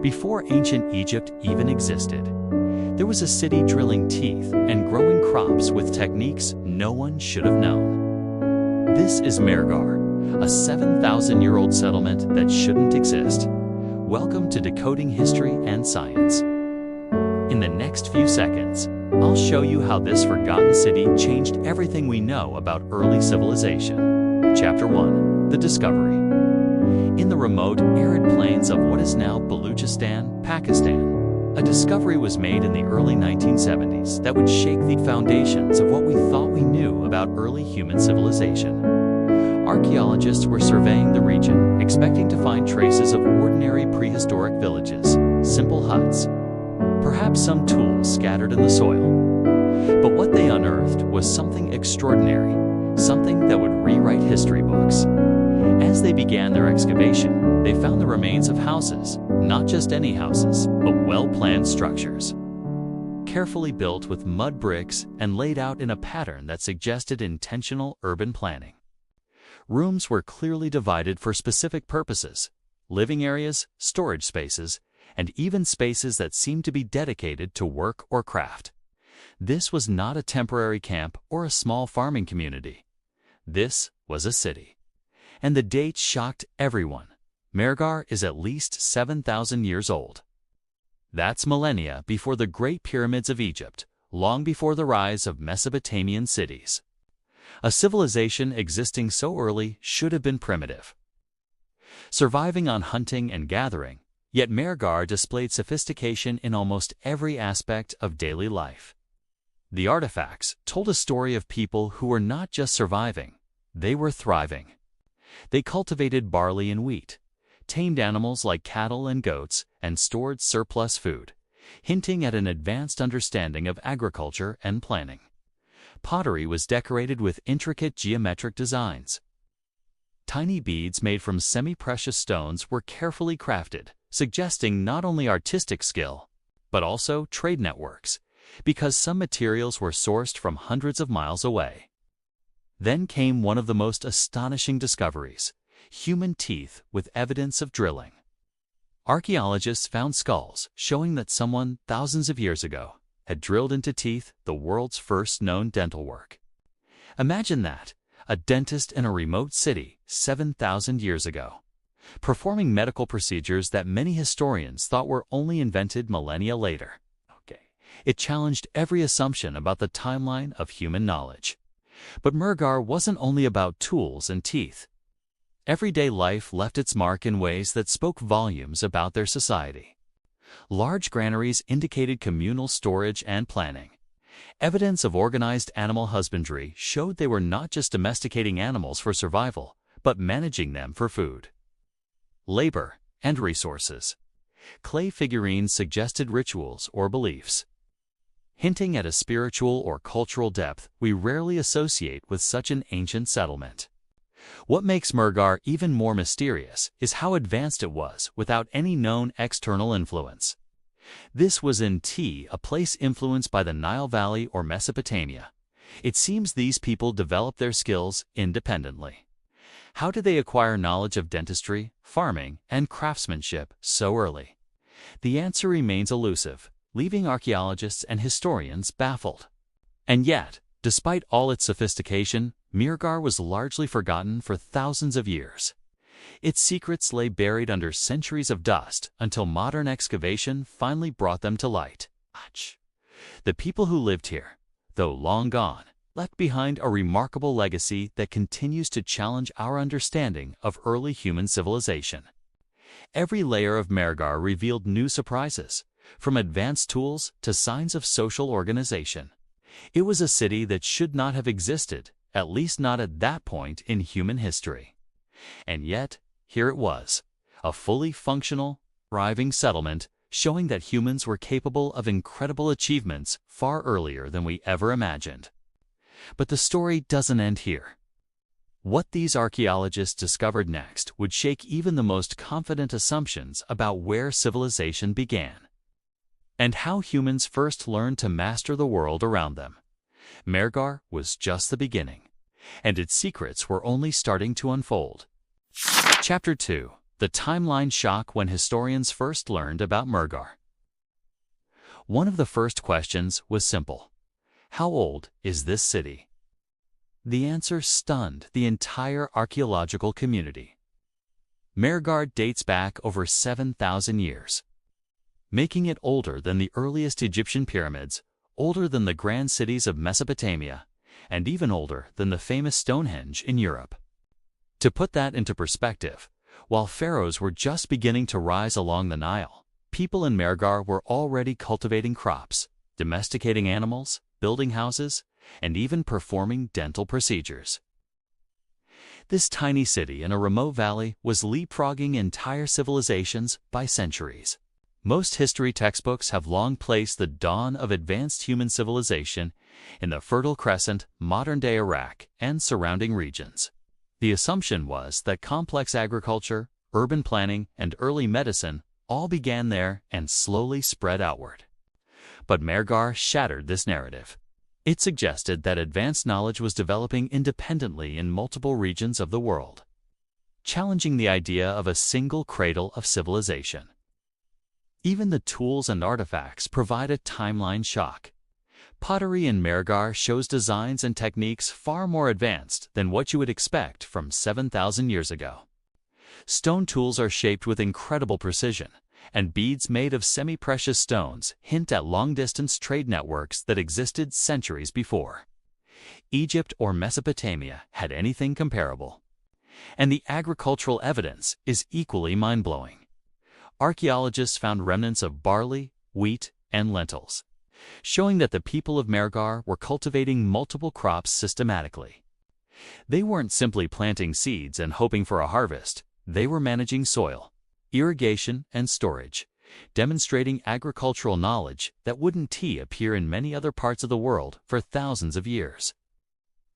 Before ancient Egypt even existed, there was a city drilling teeth and growing crops with techniques no one should have known. This is Mehrgarh, a 7,000-year-old settlement that shouldn't exist. Welcome to Decoding History and Science. In the next few seconds, I'll show you how this forgotten city changed everything we know about early civilization. Chapter 1. The Discovery. In the remote, arid plains of what is now Baluchistan, Pakistan, a discovery was made in the early 1970s that would shake the foundations of what we thought we knew about early human civilization. Archaeologists were surveying the region, expecting to find traces of ordinary prehistoric villages, simple huts, perhaps some tools scattered in the soil. But what they unearthed was something extraordinary, something that would rewrite history books. As they began their excavation, they found the remains of houses, not just any houses, but well-planned structures. Carefully built with mud bricks and laid out in a pattern that suggested intentional urban planning. Rooms were clearly divided for specific purposes: living areas, storage spaces, and even spaces that seemed to be dedicated to work or craft. This was not a temporary camp or a small farming community. This was a city. And the date shocked everyone. Mehrgarh is at least 7,000 years old. That's millennia before the Great Pyramids of Egypt, long before the rise of Mesopotamian cities. A civilization existing so early should have been primitive, surviving on hunting and gathering, yet Mehrgarh displayed sophistication in almost every aspect of daily life. The artifacts told a story of people who were not just surviving, they were thriving. They cultivated barley and wheat, tamed animals like cattle and goats, and stored surplus food, hinting at an advanced understanding of agriculture and planning. Pottery was decorated with intricate geometric designs. Tiny beads made from semi-precious stones were carefully crafted, suggesting not only artistic skill, but also trade networks, because some materials were sourced from hundreds of miles away. Then came one of the most astonishing discoveries: human teeth with evidence of drilling. Archaeologists found skulls showing that someone thousands of years ago had drilled into teeth, the world's first known dental work. Imagine that, a dentist in a remote city 7,000 years ago, performing medical procedures that many historians thought were only invented millennia later. It challenged every assumption about the timeline of human knowledge. But Mehrgarh wasn't only about tools and teeth. Everyday life left its mark in ways that spoke volumes about their society. Large granaries indicated communal storage and planning. Evidence of organized animal husbandry showed they were not just domesticating animals for survival, but managing them for food. Labor and resources. Clay figurines suggested rituals or beliefs, hinting at a spiritual or cultural depth we rarely associate with such an ancient settlement. What makes Mehrgarh even more mysterious is how advanced it was without any known external influence. This was in a place influenced by the Nile Valley or Mesopotamia. It seems these people developed their skills independently. How did they acquire knowledge of dentistry, farming, and craftsmanship so early? The answer remains elusive, leaving archaeologists and historians baffled. And yet, despite all its sophistication, Mehrgarh was largely forgotten for thousands of years. Its secrets lay buried under centuries of dust until modern excavation finally brought them to light. The people who lived here, though long gone, left behind a remarkable legacy that continues to challenge our understanding of early human civilization. Every layer of Mehrgarh revealed new surprises, from advanced tools to signs of social organization. It was a city that should not have existed, at least not at that point in human history. And yet, here it was, a fully functional, thriving settlement, showing that humans were capable of incredible achievements far earlier than we ever imagined. But the story doesn't end here. What these archaeologists discovered next would shake even the most confident assumptions about where civilization began, and how humans first learned to master the world around them. Mehrgarh was just the beginning, and its secrets were only starting to unfold. Chapter 2. The timeline shock when historians first learned about Mehrgarh. One of the first questions was simple. How old is this city? The answer stunned the entire archaeological community. Mehrgarh dates back over 7,000 years, making it older than the earliest Egyptian pyramids, older than the grand cities of Mesopotamia, and even older than the famous Stonehenge in Europe. To put that into perspective, while pharaohs were just beginning to rise along the Nile, people in Mehrgarh were already cultivating crops, domesticating animals, building houses, and even performing dental procedures. This tiny city in a remote valley was leapfrogging entire civilizations by centuries. Most history textbooks have long placed the dawn of advanced human civilization in the Fertile Crescent, modern-day Iraq, and surrounding regions. The assumption was that complex agriculture, urban planning, and early medicine all began there and slowly spread outward. But Mehrgarh shattered this narrative. It suggested that advanced knowledge was developing independently in multiple regions of the world, challenging the idea of a single cradle of civilization. Even the tools and artifacts provide a timeline shock. Pottery in Mehrgarh shows designs and techniques far more advanced than what you would expect from 7,000 years ago. Stone tools are shaped with incredible precision, and beads made of semi-precious stones hint at long-distance trade networks that existed centuries before. Egypt or Mesopotamia had anything comparable. And the agricultural evidence is equally mind-blowing. Archaeologists found remnants of barley, wheat, and lentils, showing that the people of Mehrgarh were cultivating multiple crops systematically. They weren't simply planting seeds and hoping for a harvest. They were managing soil, irrigation, and storage, demonstrating agricultural knowledge that wouldn't appear in many other parts of the world for thousands of years.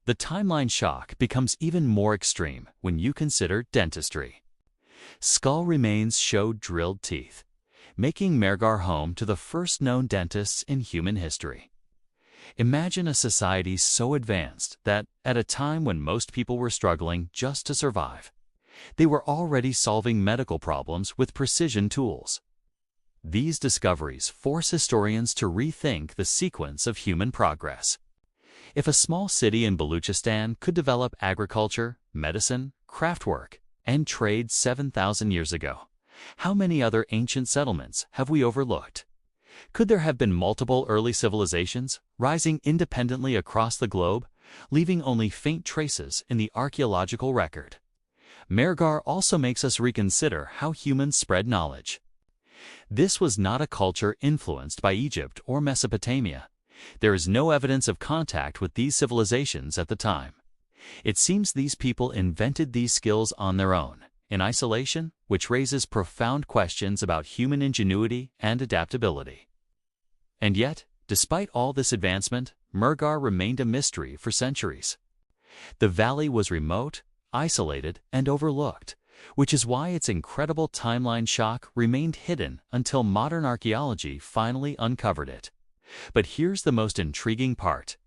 The timeline shock becomes even more extreme when you consider dentistry. Skull remains showed drilled teeth, making Mehrgarh home to the first known dentists in human history. Imagine a society so advanced that, at a time when most people were struggling just to survive, they were already solving medical problems with precision tools. These discoveries force historians to rethink the sequence of human progress. If a small city in Baluchistan could develop agriculture, medicine, craftwork, and trade 7,000 years ago, how many other ancient settlements have we overlooked? Could there have been multiple early civilizations rising independently across the globe, leaving only faint traces in the archaeological record? Mehrgarh also makes us reconsider how humans spread knowledge. This was not a culture influenced by Egypt or Mesopotamia. There is no evidence of contact with these civilizations at the time. It seems these people invented these skills on their own, in isolation, which raises profound questions about human ingenuity and adaptability. And yet, despite all this advancement, Mehrgarh remained a mystery for centuries. The valley was remote, isolated, and overlooked, which is why its incredible timeline shock remained hidden until modern archaeology finally uncovered it. But here's the most intriguing part.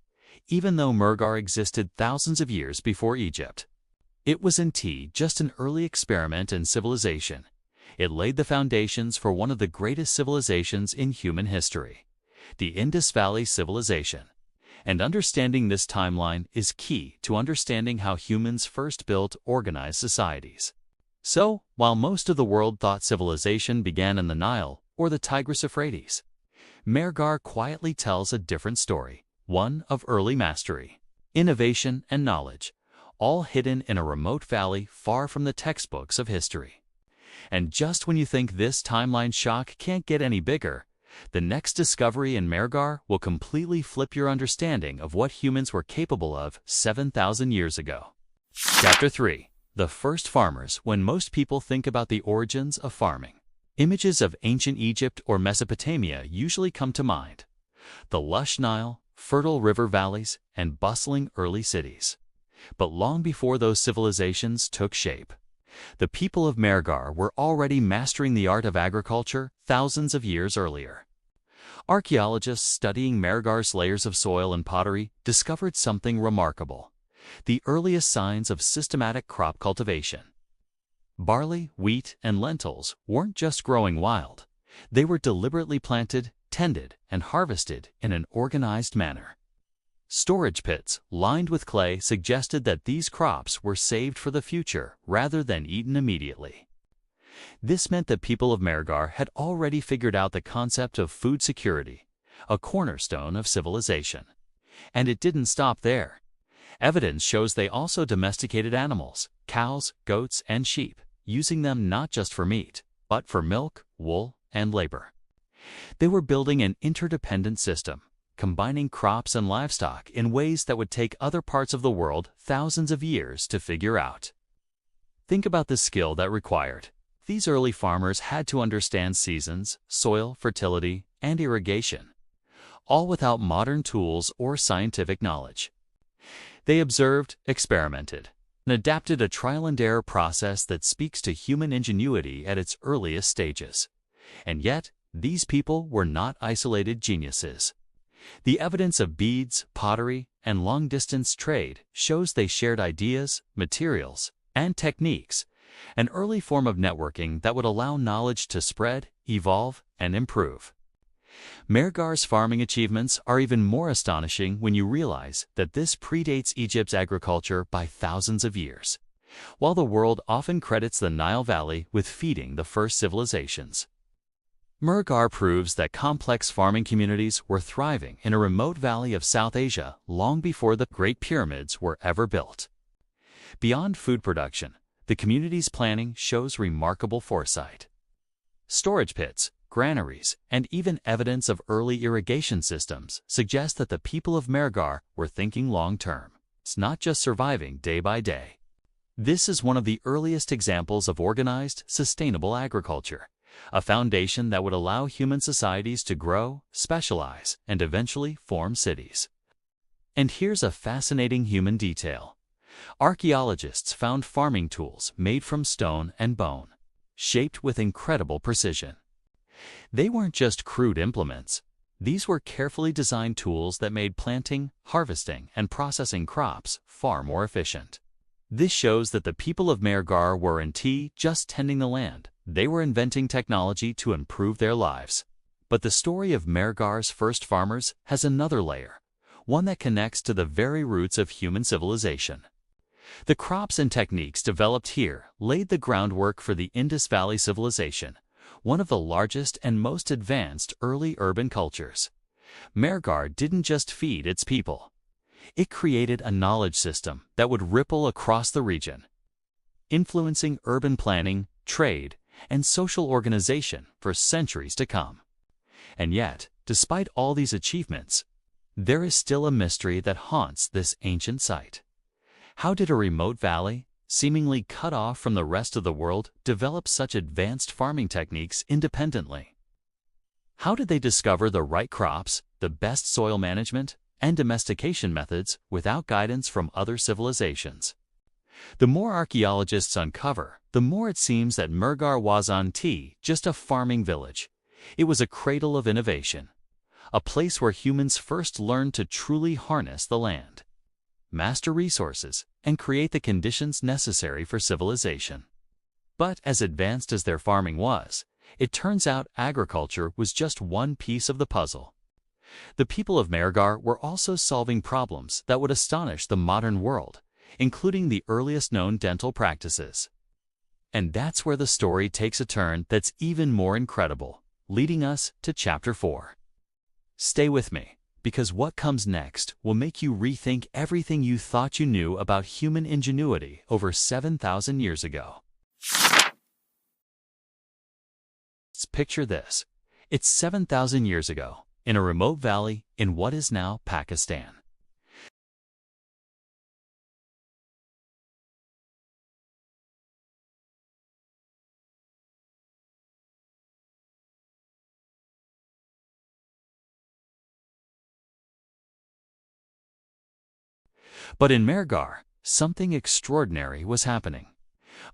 Even though Mehrgarh existed thousands of years before Egypt, it was indeed just an early experiment in civilization. It laid the foundations for one of the greatest civilizations in human history, the Indus Valley civilization. And understanding this timeline is key to understanding how humans first built organized societies. So, while most of the world thought civilization began in the Nile or the Tigris-Euphrates, Mehrgarh quietly tells a different story. One of early mastery, innovation, and knowledge, all hidden in a remote valley far from the textbooks of history. And just when you think this timeline shock can't get any bigger, the next discovery in Mehrgarh will completely flip your understanding of what humans were capable of 7,000 years ago. Chapter 3. The First Farmers. When most people think about the origins of farming, images of ancient Egypt or Mesopotamia usually come to mind. The lush Nile, fertile river valleys, and bustling early cities. But long before those civilizations took shape, the people of Mehrgarh were already mastering the art of agriculture thousands of years earlier. Archaeologists studying Mehrgarh's layers of soil and pottery discovered something remarkable: the earliest signs of systematic crop cultivation. Barley, wheat, and lentils weren't just growing wild. They were deliberately planted, tended, and harvested in an organized manner. Storage pits lined with clay suggested that these crops were saved for the future rather than eaten immediately. This meant that people of Mehrgarh had already figured out the concept of food security, a cornerstone of civilization. And it didn't stop there. Evidence shows they also domesticated animals, cows, goats, and sheep, using them not just for meat, but for milk, wool, and labor. They were building an interdependent system, combining crops and livestock in ways that would take other parts of the world thousands of years to figure out. Think about the skill that required. These early farmers had to understand seasons, soil fertility, and irrigation, all without modern tools or scientific knowledge. They observed, experimented, and adapted a trial-and-error process that speaks to human ingenuity at its earliest stages. And yet, these people were not isolated geniuses. The evidence of beads, pottery, and long-distance trade shows they shared ideas, materials, and techniques, an early form of networking that would allow knowledge to spread, evolve, and improve. Mehrgarh's farming achievements are even more astonishing when you realize that this predates Egypt's agriculture by thousands of years, while the world often credits the Nile Valley with feeding the first civilizations. Mehrgarh proves that complex farming communities were thriving in a remote valley of South Asia long before the Great Pyramids were ever built. Beyond food production, the community's planning shows remarkable foresight. Storage pits, granaries, and even evidence of early irrigation systems suggest that the people of Mehrgarh were thinking long-term. It's not just surviving day by day. This is one of the earliest examples of organized, sustainable agriculture, a foundation that would allow human societies to grow, specialize, and eventually form cities. And here's a fascinating human detail. Archaeologists found farming tools made from stone and bone, shaped with incredible precision. They weren't just crude implements. These were carefully designed tools that made planting, harvesting, and processing crops far more efficient. This shows that the people of Mehrgarh weren't just tending the land. They were inventing technology to improve their lives. But the story of Mehrgarh's first farmers has another layer, one that connects to the very roots of human civilization. The crops and techniques developed here laid the groundwork for the Indus Valley civilization, one of the largest and most advanced early urban cultures. Mehrgarh didn't just feed its people. It created a knowledge system that would ripple across the region, influencing urban planning, trade, and social organization for centuries to come. And yet, despite all these achievements, there is still a mystery that haunts this ancient site. How did a remote valley, seemingly cut off from the rest of the world, develop such advanced farming techniques independently? How did they discover the right crops, the best soil management, and domestication methods without guidance from other civilizations? The more archaeologists uncover, the more it seems that Mehrgarh wasn't just a farming village. It was a cradle of innovation, a place where humans first learned to truly harness the land, master resources, and create the conditions necessary for civilization. But as advanced as their farming was, it turns out agriculture was just one piece of the puzzle. The people of Mehrgarh were also solving problems that would astonish the modern world, including the earliest known dental practices. And that's where the story takes a turn that's even more incredible, leading us to Chapter 4. Stay with me, because what comes next will make you rethink everything you thought you knew about human ingenuity over 7,000 years ago. Picture this. It's 7,000 years ago, in a remote valley in what is now Pakistan. But in Mehrgarh, something extraordinary was happening.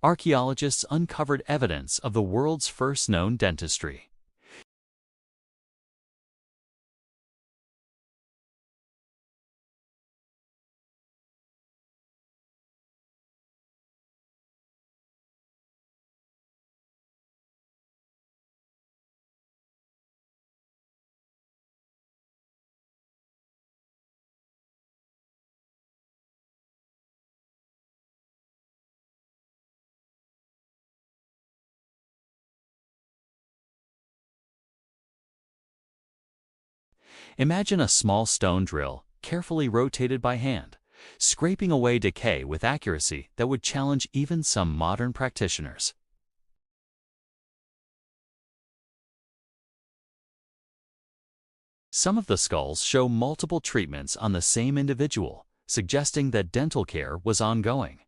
Archaeologists uncovered evidence of the world's first known dentistry. Imagine a small stone drill, carefully rotated by hand, scraping away decay with accuracy that would challenge even some modern practitioners. Some of the skulls show multiple treatments on the same individual, suggesting that dental care was ongoing.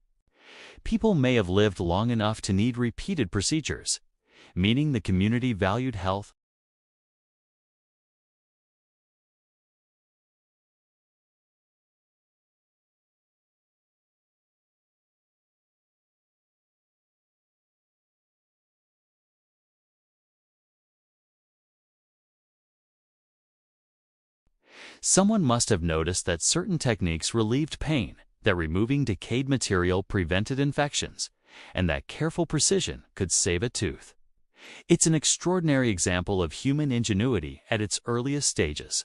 People may have lived long enough to need repeated procedures, meaning the community valued health. Someone must have noticed that certain techniques relieved pain, that removing decayed material prevented infections, and that careful precision could save a tooth. It's an extraordinary example of human ingenuity at its earliest stages.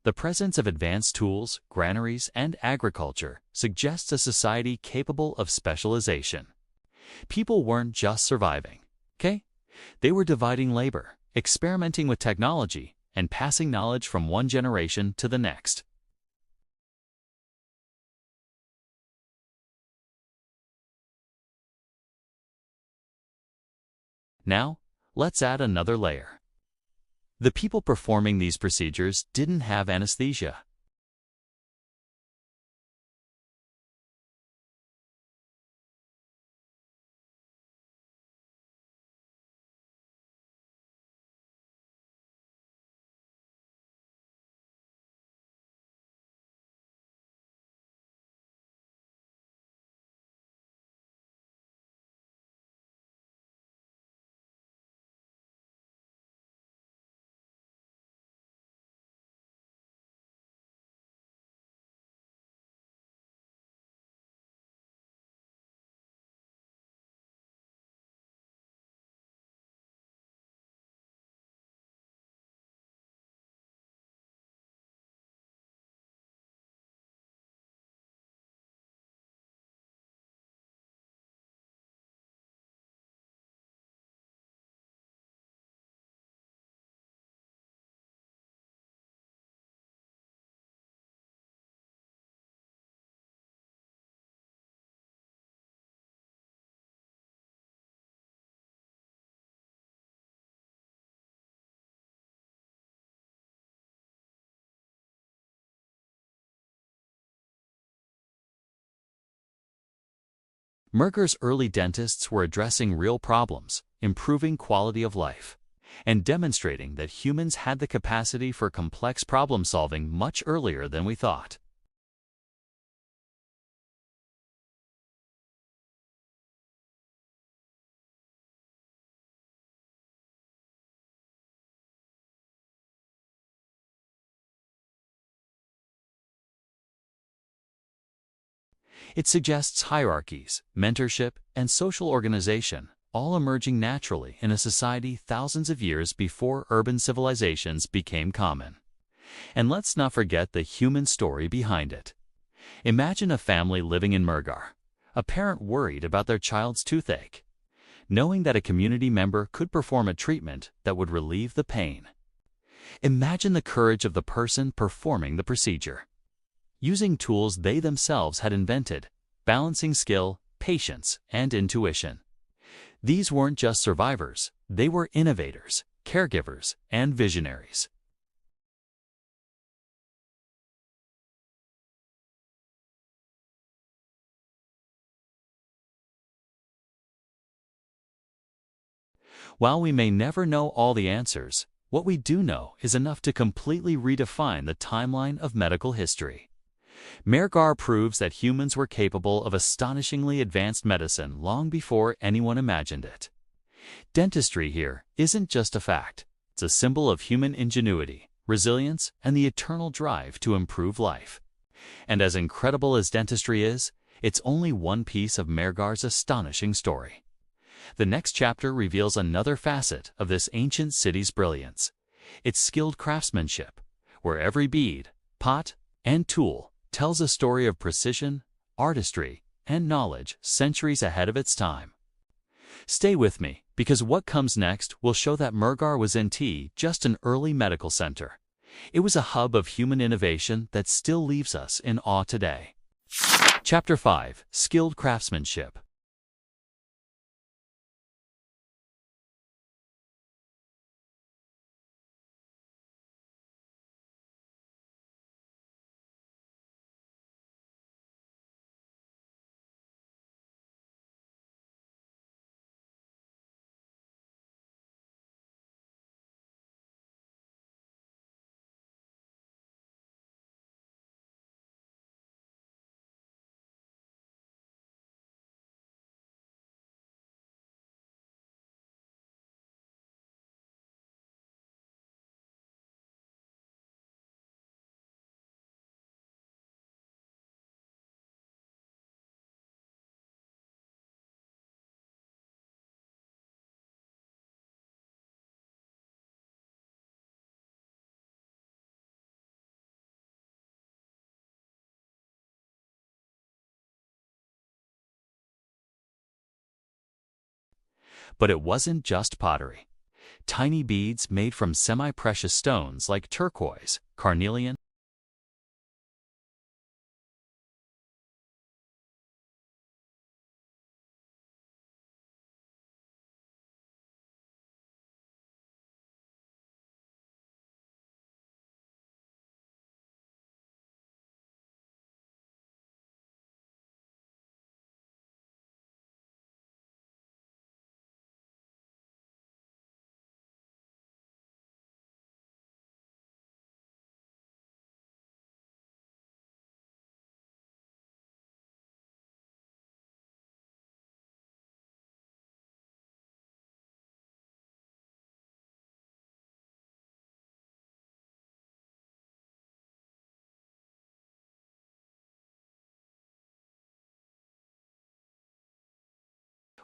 The presence of advanced tools, granaries, and agriculture suggests a society capable of specialization. People weren't just surviving, okay? They were dividing labor, experimenting with technology, and passing knowledge from one generation to the next. Now, let's add another layer. The people performing these procedures didn't have anesthesia. Mehrgarh's early dentists were addressing real problems, improving quality of life, and demonstrating that humans had the capacity for complex problem-solving much earlier than we thought. It suggests hierarchies, mentorship, and social organization, all emerging naturally in a society thousands of years before urban civilizations became common. And let's not forget the human story behind it. Imagine a family living in Mehrgarh, a parent worried about their child's toothache, knowing that a community member could perform a treatment that would relieve the pain. Imagine the courage of the person performing the procedure, using tools they themselves had invented, balancing skill, patience, and intuition. These weren't just survivors, they were innovators, caregivers, and visionaries. While we may never know all the answers, what we do know is enough to completely redefine the timeline of medical history. Mehrgarh proves that humans were capable of astonishingly advanced medicine long before anyone imagined it. Dentistry here isn't just a fact, it's a symbol of human ingenuity, resilience, and the eternal drive to improve life. And as incredible as dentistry is, it's only one piece of Mehrgarh's astonishing story. The next chapter reveals another facet of this ancient city's brilliance, its skilled craftsmanship, where every bead, pot, and tool tells a story of precision, artistry, and knowledge centuries ahead of its time. Stay with me, because what comes next will show that Mehrgarh was just an early medical center. It was a hub of human innovation that still leaves us in awe today. Chapter 5: Skilled Craftsmanship. But it wasn't just pottery. Tiny beads made from semi-precious stones like turquoise, carnelian,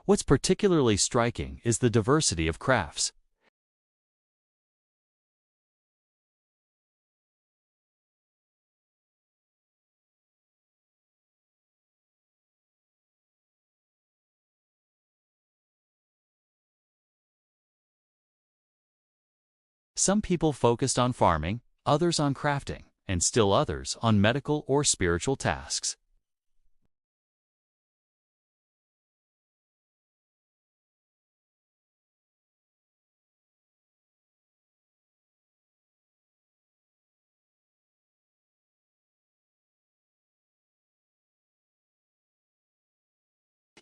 What's particularly striking is the diversity of crafts. Some people focused on farming, others on crafting, and still others on medical or spiritual tasks.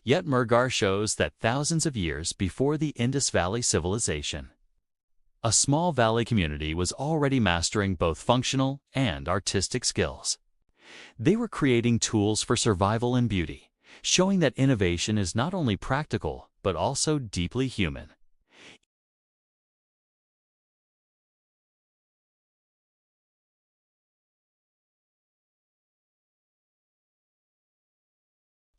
Yet Mehrgarh shows that thousands of years before the Indus Valley civilization, a small valley community was already mastering both functional and artistic skills. They were creating tools for survival and beauty, showing that innovation is not only practical, but also deeply human.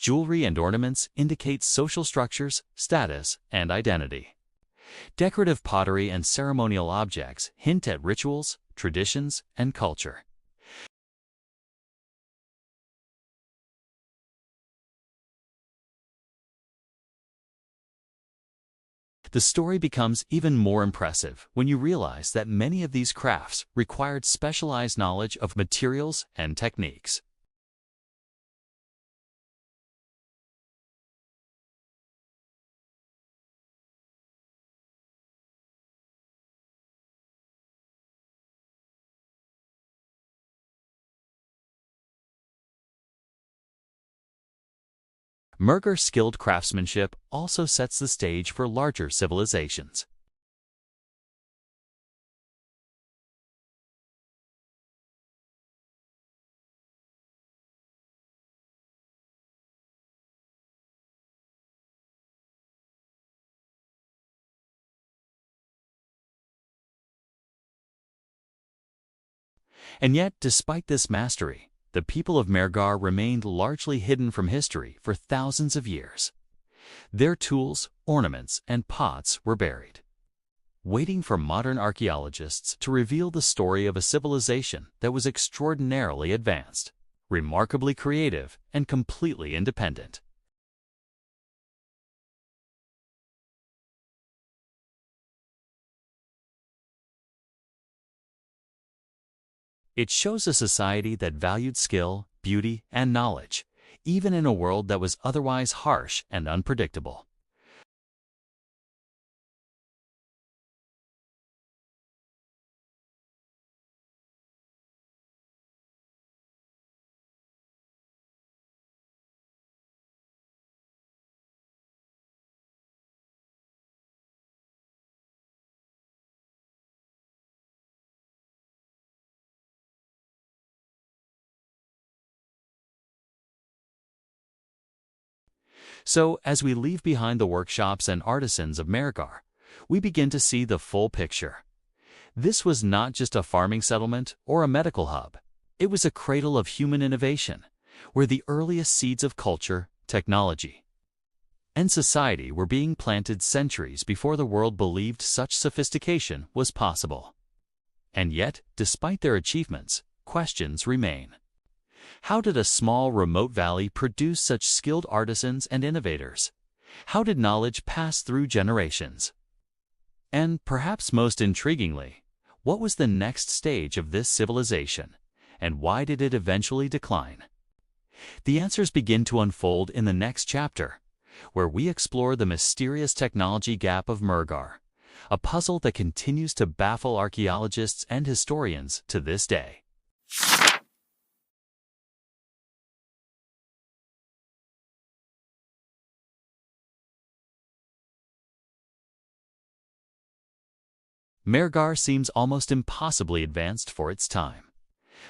Jewelry and ornaments indicate social structures, status, and identity. Decorative pottery and ceremonial objects hint at rituals, traditions, and culture. The story becomes even more impressive when you realize that many of these crafts required specialized knowledge of materials and techniques. Mehrgarh's skilled craftsmanship also sets the stage for larger civilizations. And yet, despite this mastery, the people of Mehrgarh remained largely hidden from history for thousands of years. Their tools, ornaments, and pots were buried, waiting for modern archaeologists to reveal the story of a civilization that was extraordinarily advanced, remarkably creative, and completely independent. It shows a society that valued skill, beauty, and knowledge, even in a world that was otherwise harsh and unpredictable. So, as we leave behind the workshops and artisans of Mehrgarh, we begin to see the full picture. This was not just a farming settlement or a medical hub. It was a cradle of human innovation, where the earliest seeds of culture, technology, and society were being planted centuries before the world believed such sophistication was possible. And yet, despite their achievements, questions remain. How did a small, remote valley produce such skilled artisans and innovators? How did knowledge pass through generations? And, perhaps most intriguingly, what was the next stage of this civilization, and why did it eventually decline? The answers begin to unfold in the next chapter, where we explore the mysterious technology gap of Mehrgarh, a puzzle that continues to baffle archaeologists and historians to this day. Mehrgarh seems almost impossibly advanced for its time.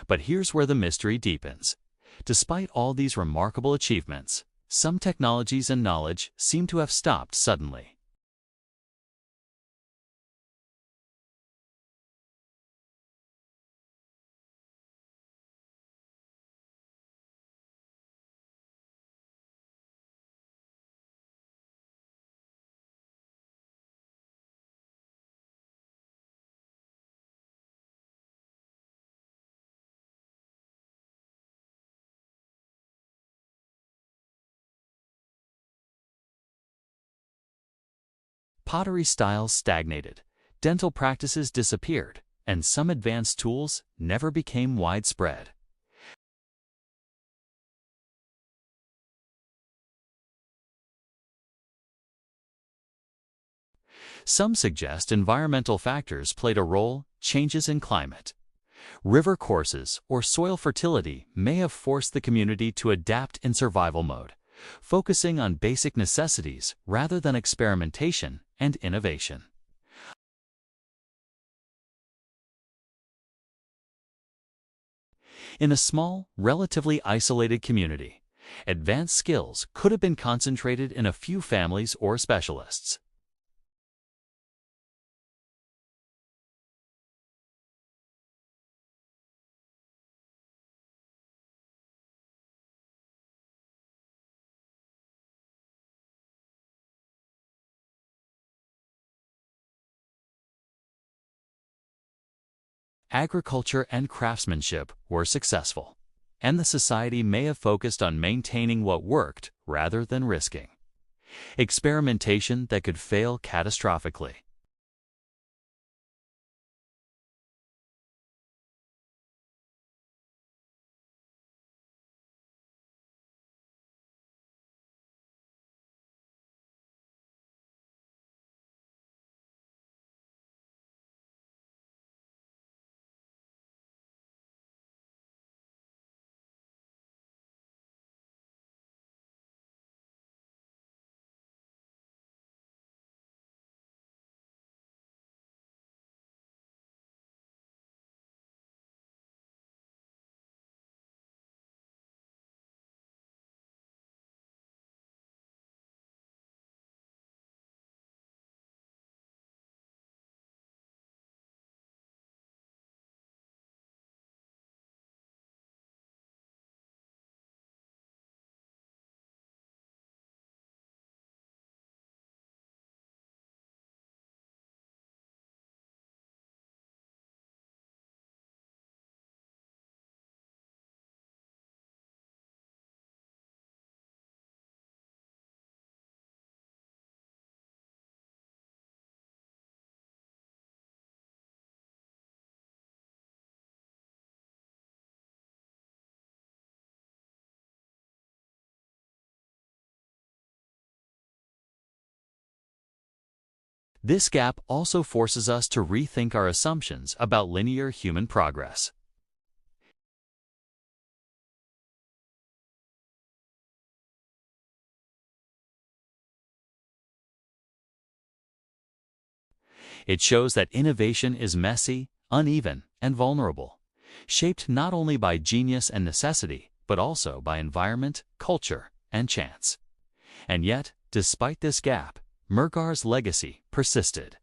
But here's where the mystery deepens. Despite all these remarkable achievements, some technologies and knowledge seem to have stopped suddenly. Pottery styles stagnated, dental practices disappeared, and some advanced tools never became widespread. Some suggest environmental factors played a role. Changes in climate, river courses, or soil fertility may have forced the community to adapt in survival mode, focusing on basic necessities rather than experimentation and innovation. In a small, relatively isolated community, advanced skills could have been concentrated in a few families or specialists. Agriculture and craftsmanship were successful, and the society may have focused on maintaining what worked rather than risking experimentation that could fail catastrophically. This gap also forces us to rethink our assumptions about linear human progress. It shows that innovation is messy, uneven, and vulnerable, shaped not only by genius and necessity, but also by environment, culture, and chance. And yet, despite this gap, Mehrgarh's legacy persisted.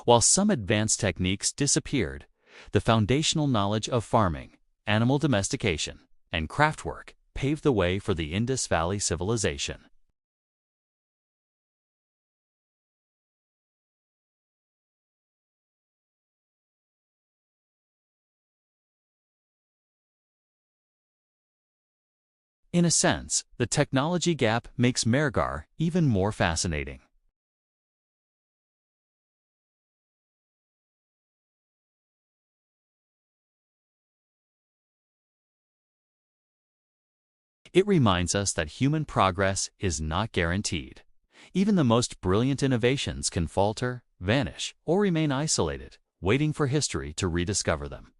While some advanced techniques disappeared, the foundational knowledge of farming, animal domestication, and craftwork paved the way for the Indus Valley civilization. In a sense, the technology gap makes Mehrgarh even more fascinating. It reminds us that human progress is not guaranteed. Even the most brilliant innovations can falter, vanish, or remain isolated, waiting for history to rediscover them.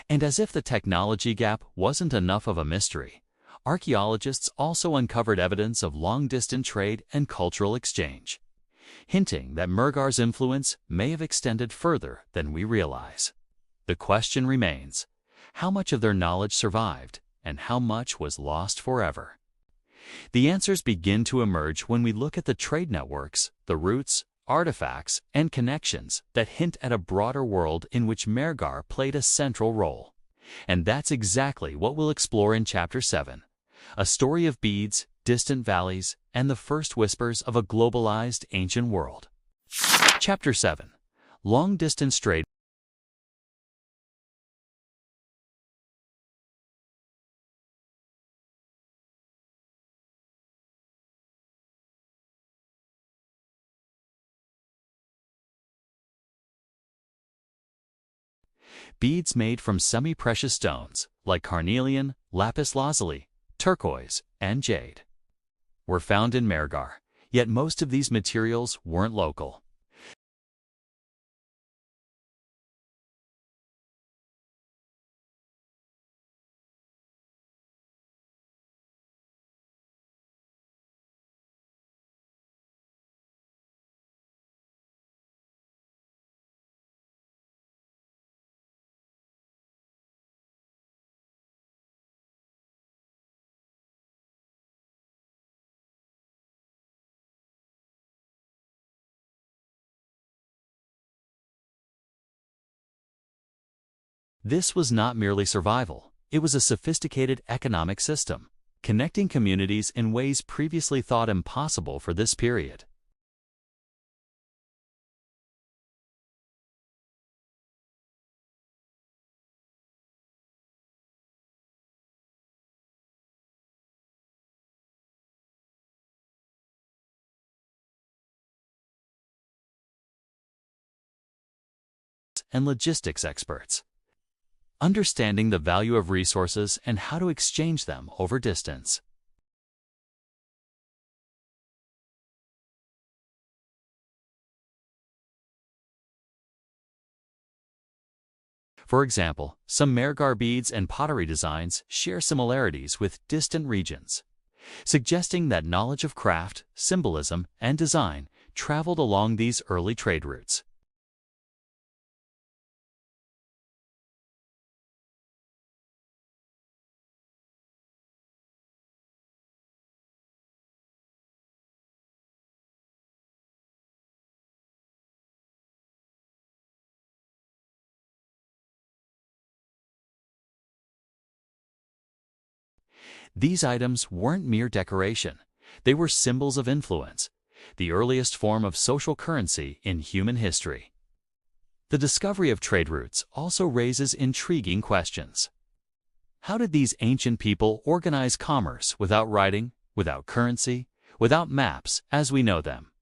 And as if the technology gap wasn't enough of a mystery, archaeologists also uncovered evidence of long-distance trade and cultural exchange, hinting that Mehrgarh's influence may have extended further than we realize. The question remains, how much of their knowledge survived, and how much was lost forever? The answers begin to emerge when we look at the trade networks, the routes, artifacts, and connections that hint at a broader world in which Mehrgarh played a central role. And that's exactly what we'll explore in Chapter 7, a story of beads, distant valleys, and the first whispers of a globalized ancient world. Chapter 7. Long-distance trade. Beads made from semi-precious stones, like carnelian, lapis lazuli, turquoise, and jade, were found in Mehrgarh, yet most of these materials weren't local. This was not merely survival, it was a sophisticated economic system, connecting communities in ways previously thought impossible for this period. And logistics experts, understanding the value of resources and how to exchange them over distance. For example, some Mehrgarh beads and pottery designs share similarities with distant regions, suggesting that knowledge of craft, symbolism, and design traveled along these early trade routes. These items weren't mere decoration, they were symbols of influence, the earliest form of social currency in human history. The discovery of trade routes also raises intriguing questions. How did these ancient people organize commerce without writing, without currency, without maps as we know them?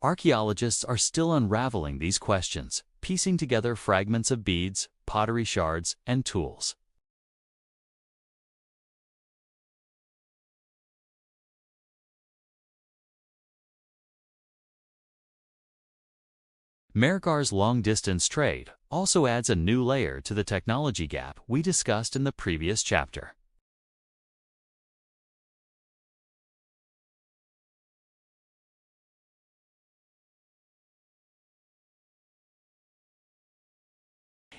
Archaeologists are still unraveling these questions, piecing together fragments of beads, pottery shards, and tools. Mehrgarh's long-distance trade also adds a new layer to the technology gap we discussed in the previous chapter.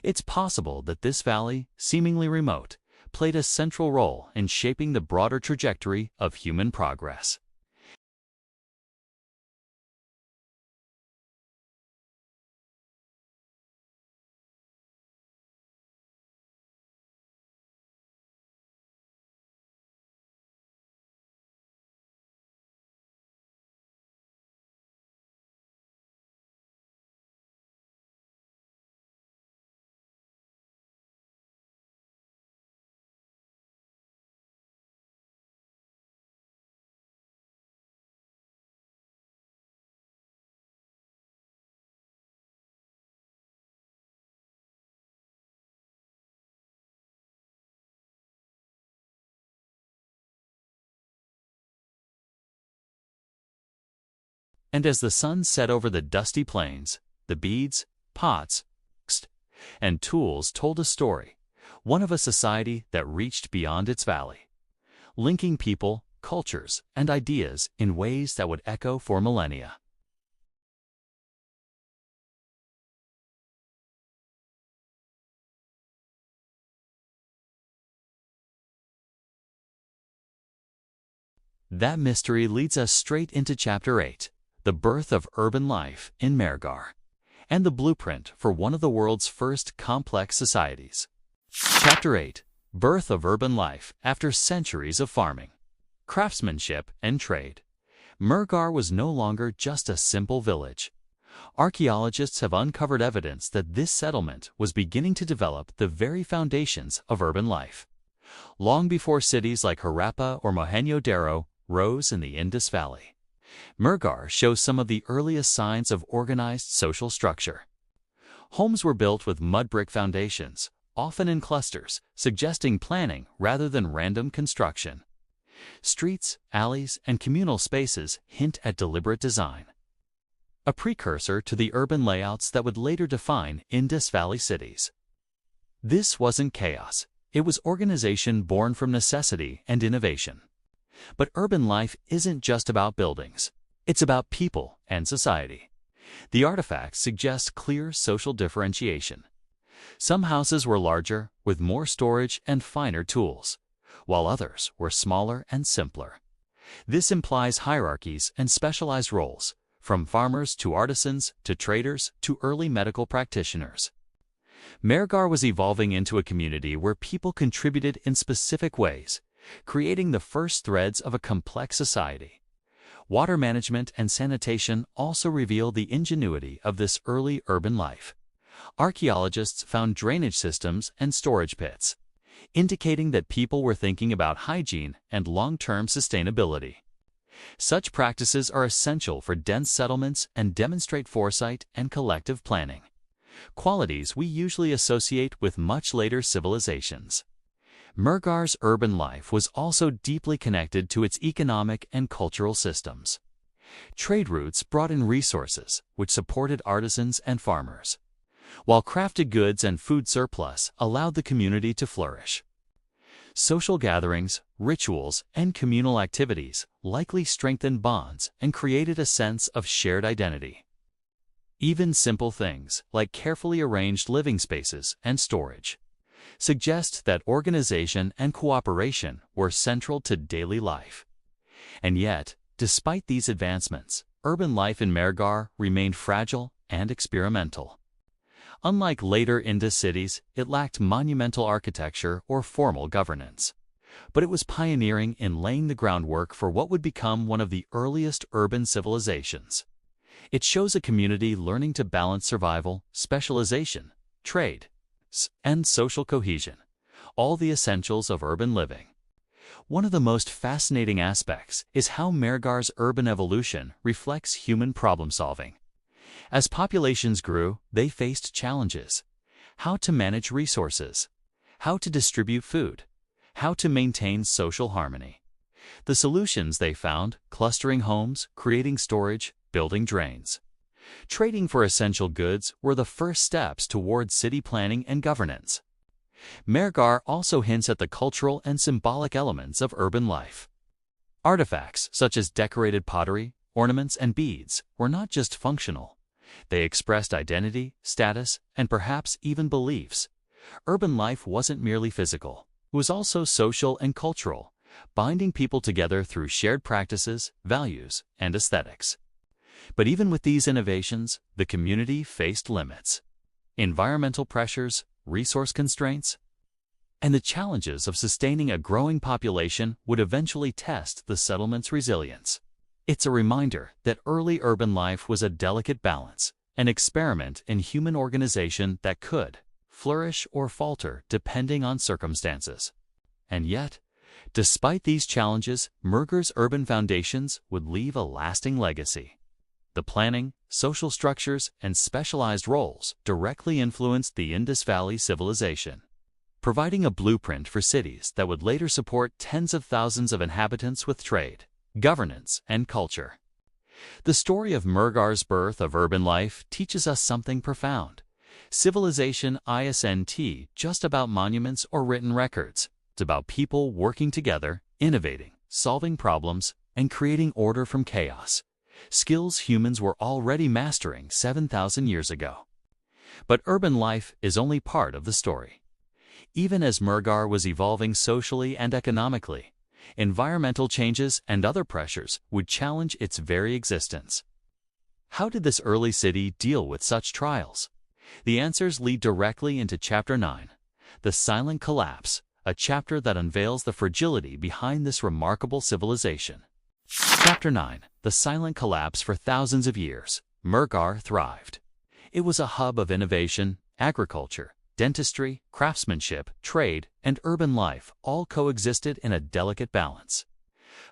It's possible that this valley, seemingly remote, played a central role in shaping the broader trajectory of human progress. And as the sun set over the dusty plains, the beads, pots, and tools told a story, one of a society that reached beyond its valley, linking people, cultures, and ideas in ways that would echo for millennia. That mystery leads us straight into Chapter 8, the birth of urban life in Mehrgarh, and the blueprint for one of the world's first complex societies. Chapter 8, Birth of Urban Life After Centuries of Farming, Craftsmanship and Trade. Mehrgarh was no longer just a simple village. Archaeologists have uncovered evidence that this settlement was beginning to develop the very foundations of urban life, long before cities like Harappa or Mohenjo-daro rose in the Indus Valley. Mehrgarh shows some of the earliest signs of organized social structure. Homes were built with mud brick foundations, often in clusters, suggesting planning rather than random construction. Streets, alleys, and communal spaces hint at deliberate design, a precursor to the urban layouts that would later define Indus Valley cities. This wasn't chaos. It was organization born from necessity and innovation. But urban life isn't just about buildings. It's about people and society. The artifacts suggest clear social differentiation. Some houses were larger, with more storage and finer tools, while others were smaller and simpler. This implies hierarchies and specialized roles, from farmers to artisans to traders to early medical practitioners. Mehrgarh was evolving into a community where people contributed in specific ways, creating the first threads of a complex society. Water management and sanitation also reveal the ingenuity of this early urban life. Archaeologists found drainage systems and storage pits, indicating that people were thinking about hygiene and long-term sustainability. Such practices are essential for dense settlements and demonstrate foresight and collective planning, qualities we usually associate with much later civilizations. Mehrgarh's urban life was also deeply connected to its economic and cultural systems. Trade routes brought in resources, which supported artisans and farmers, while crafted goods and food surplus allowed the community to flourish. Social gatherings, rituals, and communal activities likely strengthened bonds and created a sense of shared identity. Even simple things, like carefully arranged living spaces and storage, suggest that organization and cooperation were central to daily life. And yet, despite these advancements, urban life in Mehrgarh remained fragile and experimental. Unlike later Indus cities, it lacked monumental architecture or formal governance. But it was pioneering in laying the groundwork for what would become one of the earliest urban civilizations. It shows a community learning to balance survival, specialization, trade, and social cohesion, all the essentials of urban living. One of the most fascinating aspects is how Mehrgarh's urban evolution reflects human problem-solving. As populations grew, they faced challenges: how to manage resources, how to distribute food, how to maintain social harmony. The solutions they found: clustering homes, creating storage, building drains. Trading for essential goods were the first steps toward city planning and governance. Mehrgarh also hints at the cultural and symbolic elements of urban life. Artifacts such as decorated pottery, ornaments, and beads were not just functional. They expressed identity, status, and perhaps even beliefs. Urban life wasn't merely physical. It was also social and cultural, binding people together through shared practices, values, and aesthetics. But even with these innovations, the community faced limits: environmental pressures, resource constraints, and the challenges of sustaining a growing population would eventually test the settlement's resilience. It's a reminder that early urban life was a delicate balance, an experiment in human organization that could flourish or falter depending on circumstances. And yet, despite these challenges, Mehrgarh's urban foundations would leave a lasting legacy. The planning, social structures, and specialized roles directly influenced the Indus Valley civilization, providing a blueprint for cities that would later support tens of thousands of inhabitants with trade, governance, and culture. The story of Mehrgarh's birth of urban life teaches us something profound. Civilization isn't just about monuments or written records. It's about people working together, innovating, solving problems, and creating order from chaos. Skills humans were already mastering 7,000 years ago. But urban life is only part of the story. Even as Mehrgarh was evolving socially and economically, environmental changes and other pressures would challenge its very existence. How did this early city deal with such trials? The answers lead directly into Chapter 9, The Silent Collapse, a chapter that unveils the fragility behind this remarkable civilization. Chapter 9, The Silent Collapse. For thousands of years, Mehrgarh thrived. It was a hub of innovation, agriculture, dentistry, craftsmanship, trade, and urban life all coexisted in a delicate balance.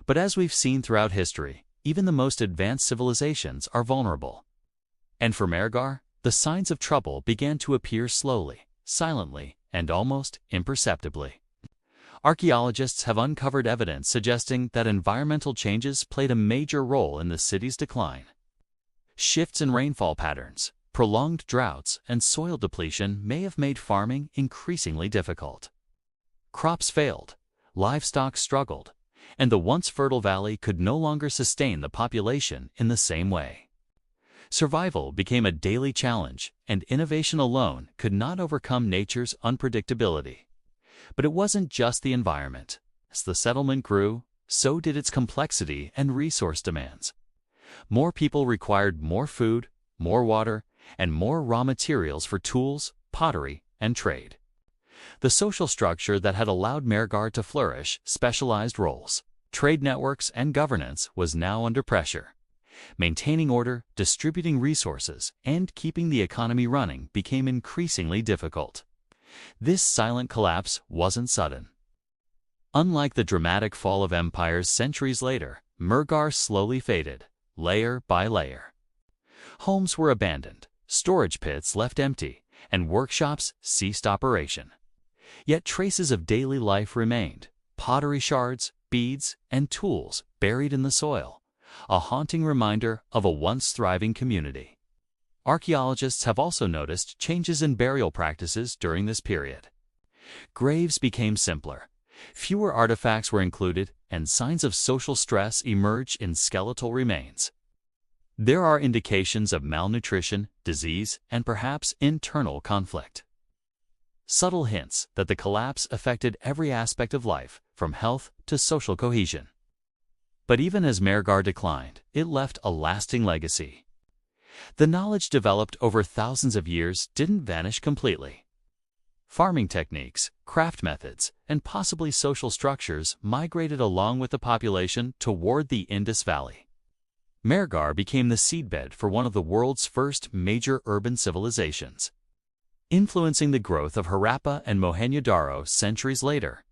But as we've seen throughout history, even the most advanced civilizations are vulnerable. And for Mehrgarh, the signs of trouble began to appear slowly, silently, and almost imperceptibly. Archaeologists have uncovered evidence suggesting that environmental changes played a major role in the city's decline. Shifts in rainfall patterns, prolonged droughts, and soil depletion may have made farming increasingly difficult. Crops failed, livestock struggled, and the once fertile valley could no longer sustain the population in the same way. Survival became a daily challenge, and innovation alone could not overcome nature's unpredictability. But it wasn't just the environment. As the settlement grew, so did its complexity and resource demands. More people required more food, more water, and more raw materials for tools, pottery, and trade. The social structure that had allowed Mehrgarh to flourish, specialized roles, trade networks, and governance, was now under pressure. Maintaining order, distributing resources, and keeping the economy running became increasingly difficult. This silent collapse wasn't sudden. Unlike the dramatic fall of empires centuries later, Mehrgarh slowly faded, layer by layer. Homes were abandoned, storage pits left empty, and workshops ceased operation. Yet traces of daily life remained: pottery shards, beads, and tools buried in the soil, a haunting reminder of a once thriving community. Archaeologists have also noticed changes in burial practices during this period. Graves became simpler, fewer artifacts were included, and signs of social stress emerged in skeletal remains. There are indications of malnutrition, disease, and perhaps internal conflict. Subtle hints that the collapse affected every aspect of life, from health to social cohesion. But even as Mehrgarh declined, it left a lasting legacy. The knowledge developed over thousands of years didn't vanish completely. Farming techniques, craft methods, and possibly social structures migrated along with the population toward the Indus Valley. Mehrgarh became the seedbed for one of the world's first major urban civilizations, influencing the growth of Harappa and Mohenjo-Daro centuries later.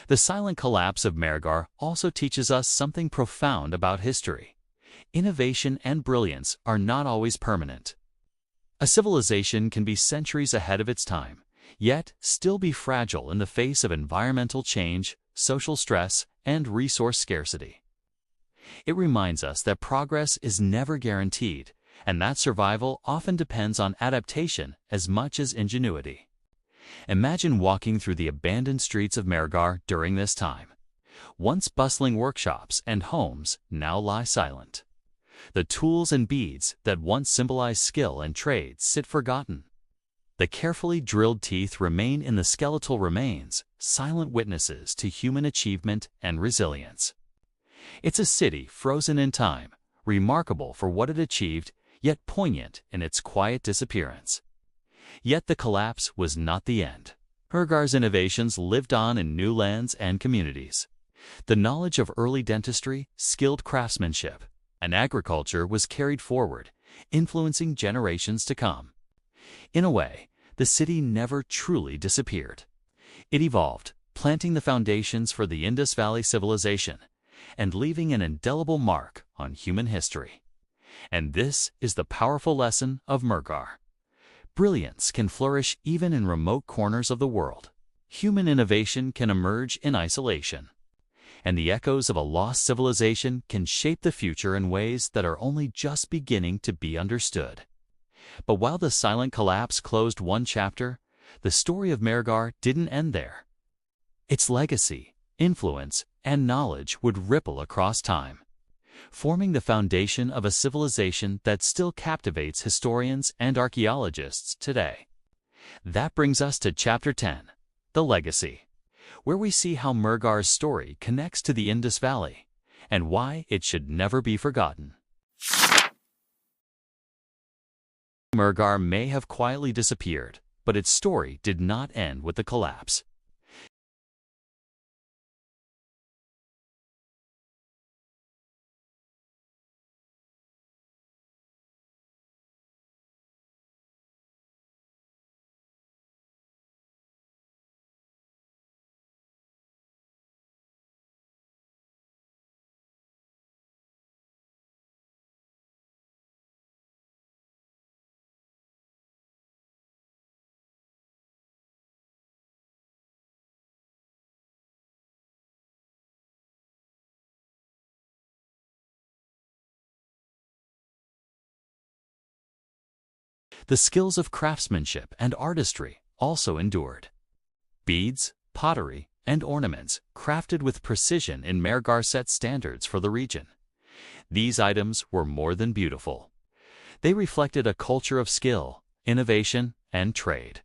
The silent collapse of Mehrgarh also teaches us something profound about history. Innovation and brilliance are not always permanent. A civilization can be centuries ahead of its time, yet still be fragile in the face of environmental change, social stress, and resource scarcity. It reminds us that progress is never guaranteed, and that survival often depends on adaptation as much as ingenuity. Imagine walking through the abandoned streets of Mehrgarh during this time. Once bustling workshops and homes now lie silent. The tools and beads that once symbolized skill and trade sit forgotten. The carefully drilled teeth remain in the skeletal remains, silent witnesses to human achievement and resilience. It's a city frozen in time, remarkable for what it achieved, yet poignant in its quiet disappearance. Yet the collapse was not the end. Mehrgarh's innovations lived on in new lands and communities. The knowledge of early dentistry, skilled craftsmanship, and agriculture was carried forward, influencing generations to come. In a way, the city never truly disappeared. It evolved, planting the foundations for the Indus Valley civilization, and leaving an indelible mark on human history. And this is the powerful lesson of Mehrgarh. Brilliance can flourish even in remote corners of the world. Human innovation can emerge in isolation. And the echoes of a lost civilization can shape the future in ways that are only just beginning to be understood. But while the silent collapse closed one chapter, the story of Mehrgarh didn't end there. Its legacy, influence, and knowledge would ripple across time, forming the foundation of a civilization that still captivates historians and archaeologists today. That brings us to Chapter 10, The Legacy, where we see how Mehrgarh's story connects to the Indus Valley and why it should never be forgotten. Mehrgarh may have quietly disappeared, but its story did not end with the collapse. The skills of craftsmanship and artistry also endured. Beads, pottery, and ornaments crafted with precision in Mehrgarh set standards for the region. These items were more than beautiful. They reflected a culture of skill, innovation, and trade.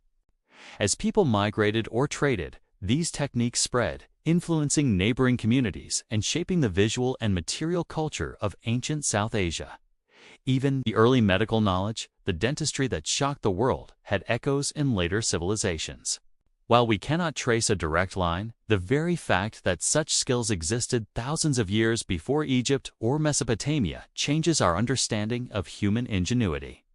As people migrated or traded, these techniques spread, influencing neighboring communities and shaping the visual and material culture of ancient South Asia. Even the early medical knowledge, the dentistry that shocked the world, had echoes in later civilizations. While we cannot trace a direct line, the very fact that such skills existed thousands of years before Egypt or Mesopotamia changes our understanding of human ingenuity.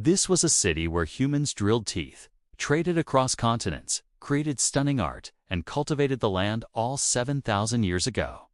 This was a city where humans drilled teeth, traded across continents, created stunning art, and cultivated the land all 7,000 years ago.